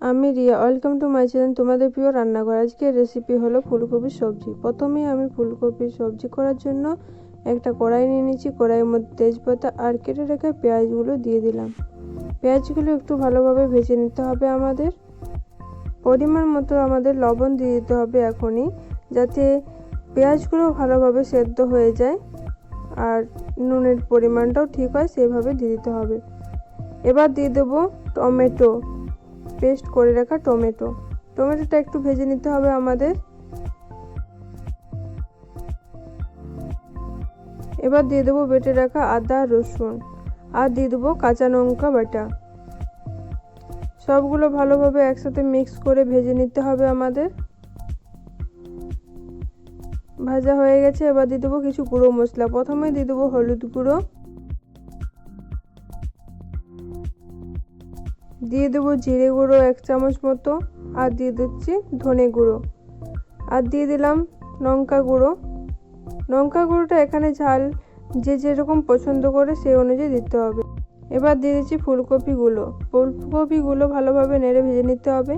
আমি Riya, welcome to my channel তোমাদের প্রিয় রান্নাঘর। আজকের রেসিপি হলো ফুলকপির সবজি। প্রথমে আমি ফুলকপির সবজি করার জন্য একটা কড়াই নিয়ে নিয়েছি। কড়াইয়ের মধ্যে তেজপাতা আর কেটে রাখা পেঁয়াজগুলো দিয়ে দিলাম। পেঁয়াজগুলো একটু ভালোভাবে ভেজে নিতে হবে। আমাদের পরিমাণ মতো আমাদের লবণ দিয়ে দিতে হবে এখনই, যাতে পেঁয়াজগুলো ভালোভাবে সেদ্ধ হয়ে যায় আর নুনের পরিমাণটাও ঠিক হয়, সেভাবে দিয়ে দিতে হবে। এবার দিয়ে দেবো টমেটো, পেস্ট করে রাখা টমেটোটা একটু ভেজে নিতে হবে আমাদের। এবার দিয়ে দেবো বেটে রাখা আদা রসুন আর দিয়ে দেবো কাঁচা লঙ্কা বাটা। সবগুলো ভালোভাবে একসাথে মিক্স করে ভেজে নিতে হবে আমাদের। ভাজা হয়ে গেছে। এবার দিয়ে দেবো কিছু গুঁড়ো মশলা। প্রথমে দিয়ে দেবো হলুদ গুঁড়ো, দিয়ে দেবো জিরে গুঁড়ো 1 চামচ মতো, আর দিয়ে দিচ্ছি ধনে গুঁড়ো, আর দিয়ে দিলাম লঙ্কা গুঁড়োটা এখানে ঝাল যে যেরকম পছন্দ করে সেই অনুযায়ী দিতে হবে। এবার দিয়ে দিচ্ছি ফুলকপিগুলো ভালোভাবে নেড়ে ভেজে নিতে হবে।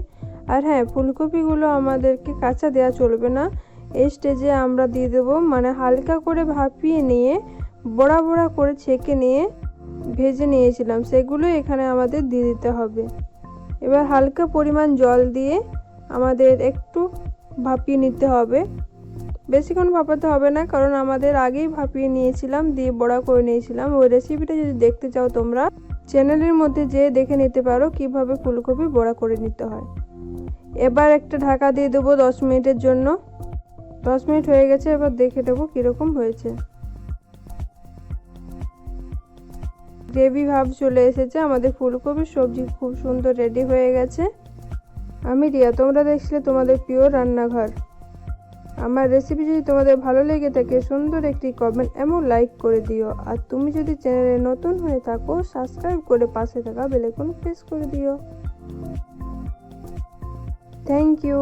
আর হ্যাঁ, ফুলকপিগুলো আমাদেরকে কাঁচা দেওয়া চলবে না। এই স্টেজে আমরা দিয়ে দেবো, মানে হালকা করে ভাপিয়ে নিয়ে বড়া বড়া করে ছেঁকে নিয়ে ভেজে নিয়েছিলাম, সেগুলো এখানে আমাদের দিয়ে দিতে হবে। এবার হালকা পরিমাণ জল দিয়ে আমাদের একটু ভাপিয়ে নিতে হবে। বেশিক্ষণ ভাপাতে হবে না, কারণ আমাদের আগেই ভাপিয়ে নিয়েছিলাম, দিয়ে বড়া করে নিয়েছিলাম। ওই রেসিপিটা যদি দেখতে চাও তোমরা চ্যানেলের মধ্যে যেয়ে দেখে নিতে পারো কিভাবে ফুলকপি বড়া করে নিতে হয়। এবার একটা ঢাকা দিয়ে দেবো 10 মিনিটের জন্য। 10 মিনিট হয়ে গেছে। এবার দেখে দেবো কীরকম হয়েছে। গ্রেভি ভাব চলে এসেছে। আমাদের ফুলকপির সবজি খুব সুন্দর রেডি হয়ে গেছে। আমি রিয়া, তোমরা দেখছিলে তোমাদের প্রিয় রান্নাঘর। আমার রেসিপি যদি তোমাদের ভালো লেগে থাকে, সুন্দর একটি কমেন্ট এবং লাইক করে দিও। আর তুমি যদি চ্যানেলে নতুন হয়ে থাকো, সাবস্ক্রাইব করে পাশে থাকা বেল আইকন প্রেস করে দিও। Thank you.